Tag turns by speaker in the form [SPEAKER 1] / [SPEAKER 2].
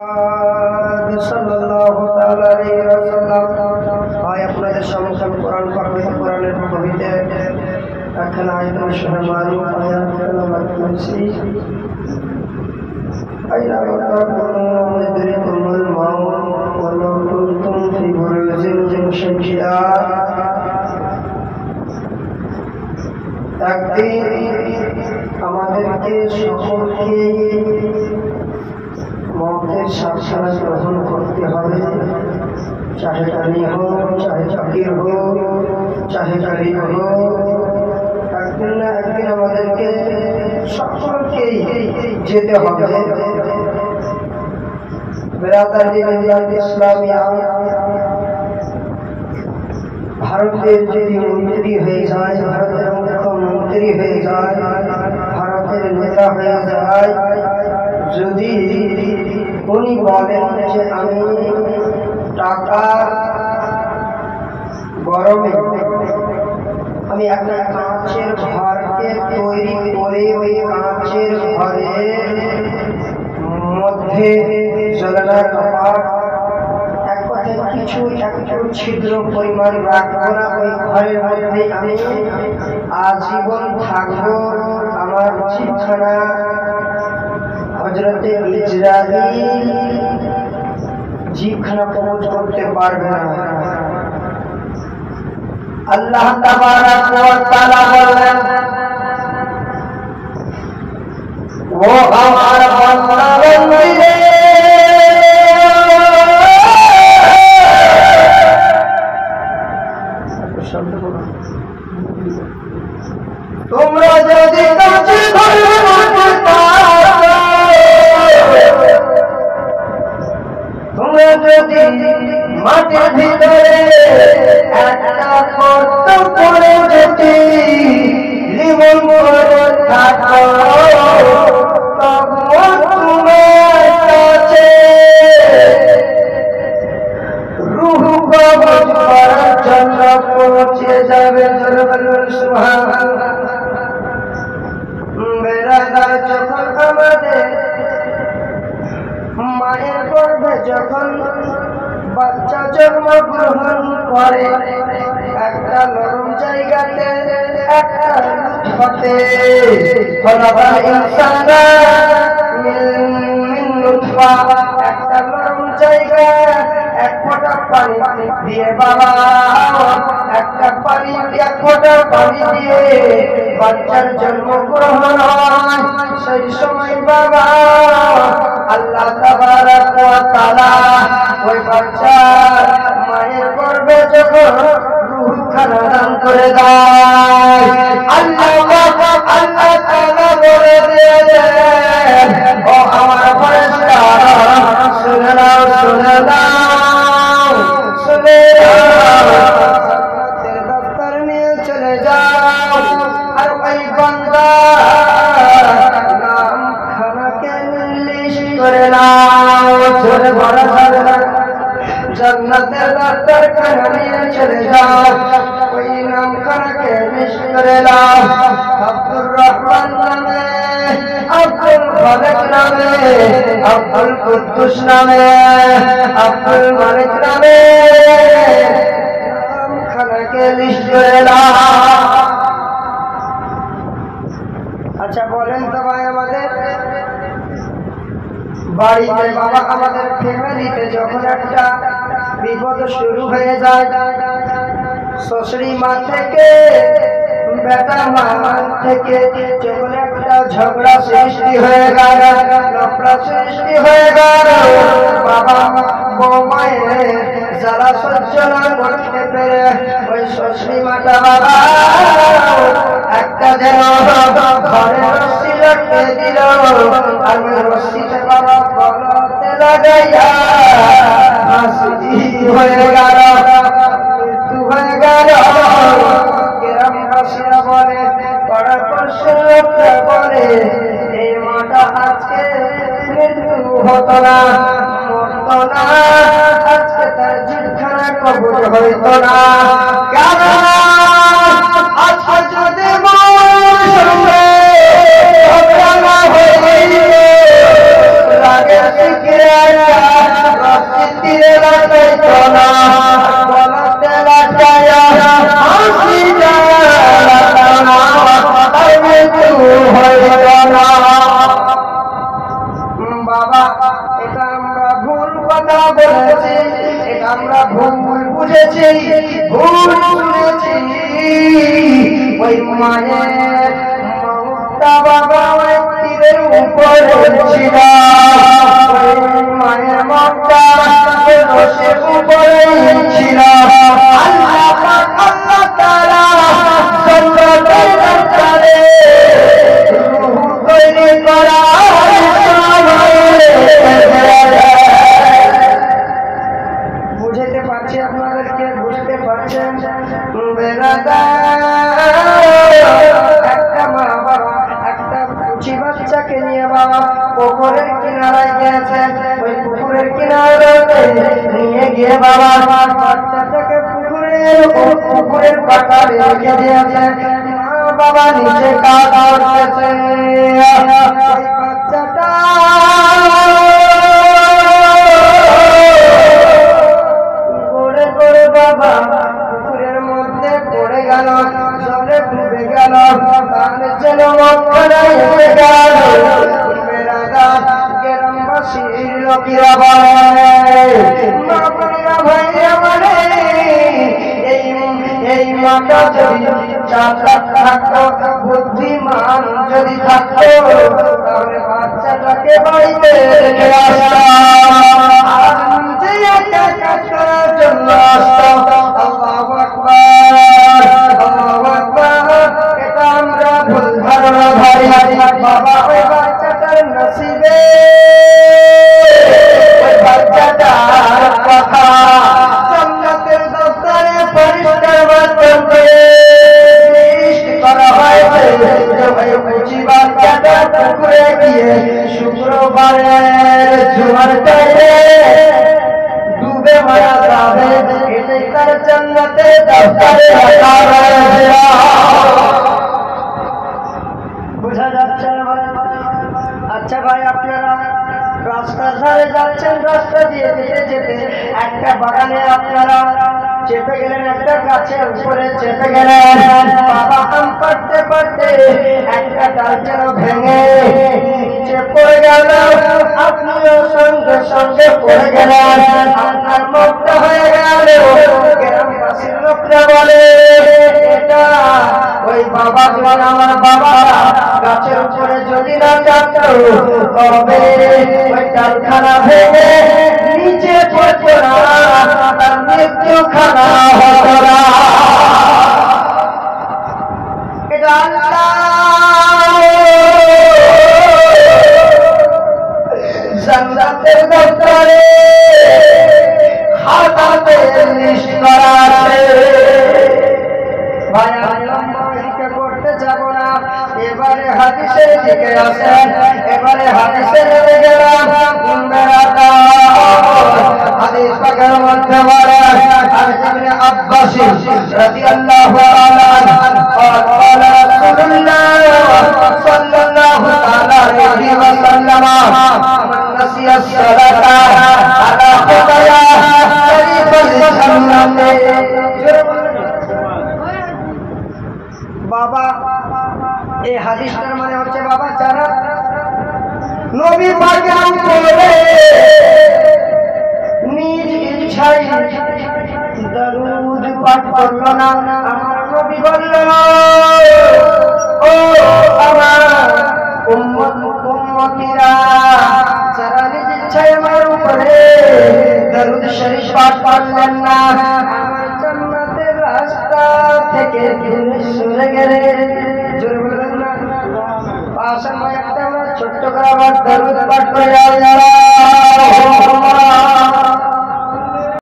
[SPEAKER 1] সাল্লাল্লাহু তাআলা আলাইহি ওয়াসাল্লাম হয় আপনাদের সম্মুখে কোরআন পাকের কোরআনের কবিতে একখানা আয়াত শুনে মারুফ আয়াত কালামাত কুরসি আইয়া তাকুনু ইদরিকুমুল মাউত ওয়া লাউ কুনতুম ফি বুরুজিন মুশাইয়্যিদা। একদিন আমাদেরকে সকলকে মৌতের সাক্ষাৎ গ্রহণ করতে হবে, চাহে কানি হোক, চাহে চাকির হোক, চাহে কারি হোক, একদিন না একদিন আমাদেরকে সকলকেই যেতে হবে। বেরাদারি ইসলামিয়া ভারতের যদি মন্ত্রী হয়ে যায়, ভারতের মুখ্যমন্ত্রী হয়ে যায়, ভারতের নেতা হয়ে যায়, যদি উনি বলেন যে আমি টাকা গরমে আমি একটা কাঁচের ঘরকে তৈরি করে ওই কাঁচের ঘরের মধ্যে জ্বলানোর কাপড় এক কথায় কিছু একটু ছিদ্র পরিমাণ রাখবো না, ওই ঘরের মধ্যে আমি আজীবন থাকবো। আমার জীবখানা হযরতে ইসরাঈল জীবখানা কবজ করতে পারবে না। আল্লাহ তাবারাক ওয়া তাআলা বলেন, ও আমার বান্দাগণে তোমরা যদি কাঁচের ঘরের মধ্যে থাকো, তোমরা যদি মাটির ভিতরে একটা গর্ত করে যদি লিমন করে থাকো, তবুও তোমার কাছে রূহ কবজ করার জন্য পৌঁছে যাবে। সুবহানাল্লাহ। বেরাদার যখন আমাদের মায়ের গর্ভে যখন বাচ্চা জন্মগ্রহণ করে, একটা নরম জায়গাতে একটা নুতফাতে খলাকাল ইনসানা মিন নুতফা, একটা নরম জায়গা এক ফোঁটা পানি দিয়ে বাবা একটা পানি এক ফোঁটা পানি দিয়ে বাচ্চার জন্মগ্রহণ হয়। সেই সময় বাবা আল্লাহ তাবারাক ওয়া তাআলা ওই বাচ্চার মায়ের গর্ভে যখন রূহখানা দান করে দেয়, আল্লাহ তাআলা বলে দিয়েছেন, ও আমার ফেরেশতারা শুনে নাও, শুনে নাও, শুনে জান্নাতের দপ্তর নিয়ে চলে যাও, আর ওই বান্দা নামখানাকে লিস্ট করে নাও। চলে বড় জান্নাতের দপ্তর খানা নিয়ে চলে যাও, ওই নামখানাকে লিস্ট করে নাও। আব্দুর রহমান নামে, আব্দুল খালেক নামে, আব্দুল কুদ্দুস নামে, আব্দুল মালিক নামে নামখানাকে লিস্ট করে নাও। আচ্ছা বলেন তো ভাই, আমাদের বাড়িতে বাবা আমাদের ফ্যামিলিতে যখন একটা বিপদ শুরু হয়ে যায়, শ্বশুরি মা থেকে বেটা মা থেকে যখন একটা ঝগড়া সৃষ্টি হয়ে গেল, লফড়া সৃষ্টি হয়ে গেল, বাবা বৌমায়ের জ্বালা সহ্য না করতে পেরে ওই শ্বশুরি মাটা বাবা একটা যেন ঘরে রশ্মি লটকে দিল, আর ওই রশ্মিতে বাবা গলাতে লাগাইয়া হাসি হয়ে গেল, মৃত্যু হয়ে গেল। গ্রামবাসীরা বলে, পাড়াপড়শির লোকরা বলে, এই মাটা আজকে মৃত্যু হতো না, মরতো না, আজকে তার জীবখানা কবজ হইতো না। কেন? আজকে যদি মর সঙ্গে ঝগড়া না হয়ে লাগে শিখে হইল না। বাবা এটা আমরা ভুল কথা বলেছি, এটা আমরা ভুল বুঝেছি, ভুল শুনেছি। ওই মায়ের মমতা বাবা ওই তীরের উপরে ছিল, ওই মায়ের মমতা রসের উপরে ছিল। আল্লাহ পাক আল্লাহ তাআলা জান্নাতের দরজারে রূহ তৈরি করা বুঝতে পারছি আপনাদেরকে, বুঝতে পারছেন? একটা মা বাবা একটা কুচি বাচ্চাকে নিয়ে বাবা পুকুরের কিনারায় গিয়েছে। ওই পুকুরের কিনারাতে নিয়ে গিয়ে বাবা বাচ্চাটাকে পুকুরের পাড়ে রেখে দিয়েছে। মা বাবা নিচে কাজ করতেছে। ওই বাচ্চাটা গড়ে গড়ে বাবা পুকুরের মধ্যে পড়ে গেল, জলে ডুবে গেল। তার যেন মক্কায় এসে গেল। গ্রামবাসীর লোকেরা বলে, মা বোনেরা ভাইরা বলে, এই মাটা যদি চালাক থাকতো, বুদ্ধিমান যদি থাকতো, তাহলে বাচ্চাটাকে বাড়িতে রেখে আসতাম, যে একটা কাজ করার জন্য আসতাম। আল্লাহু আকবার, আল্লাহু আকবার। এটা আমরা ভুল ধারণা ধরি। বাবা ওই বাচ্চাটার নসিবে ওই বাচ্চাটার কথা জান্নাতের দফতরে পরিষ্কার মাধ্যমে লিস্ট করা হয়েছে যে ওই কুচি বাচ্চাটা পুকুরে গিয়ে শুক্রবারের জুমার টাইমে ডুবে মারা যাবে। এটাই তার জান্নাতের দফতরে রাখা রয়েছে। বোঝা যাচ্ছে? আচ্ছা ভাই, আপনারা রাস্তার ধারে যাচ্ছেন, রাস্তা দিয়ে যেতে যেতে একটা বাগানে আপনারা চেপে গেলেন, একটা গাছের উপরে চেপে গেলেন। বাবা আম পাড়তে পাড়তে একটা ডাল যেন ভেঙে নিচে পড়ে গেল। আপনিও সঙ্গে সঙ্গে পড়ে গেলেন, আপনার মুক্ত হয়ে গেল। গ্রামবাসীর লোকরা বলে, এটা ওই বাবা যখন আমার বাবা গাছের উপরে যদি না চাপত, তবে ওই ডালখানা ভেঙে নিচে পড়তো না, তার মৃত্যুখানা হতো না। এটা জান্নাতের দফতরে খাতাতে লিস্ট করা আছে। ভাই আমি লম্বা করতে যাব না, এবারে হাদিসের দিকে আসেন। এবারে হাদিসে নেমে গেলাম। হাদিস পাকের মধ্যে বলে, আর ইবনে আব্বাস রাদিয়াল্লাহু তাআলা قال رسول الله صلى الله عليه وسلم من نسي الصلاة على خطايا فليصلي বাবা এই হাদিসটার মানে হচ্ছে বাবা যারা নবী পাকের উপরে নিজ ইচ্ছায় দরুদ পাঠ করলো না, আমার নবী বলল, ও আমার উম্মতিরা, যারা নিজ ইচ্ছায় আমার উপরে দরুদ শরীফ পাঠ করলেন না, আমার জান্নাতের রাস্তা থেকে দূরে সরে গেলে। জোরে বলবেন না? পাশে একটা ছোট্ট করে আবার দরুদ পাঠ করে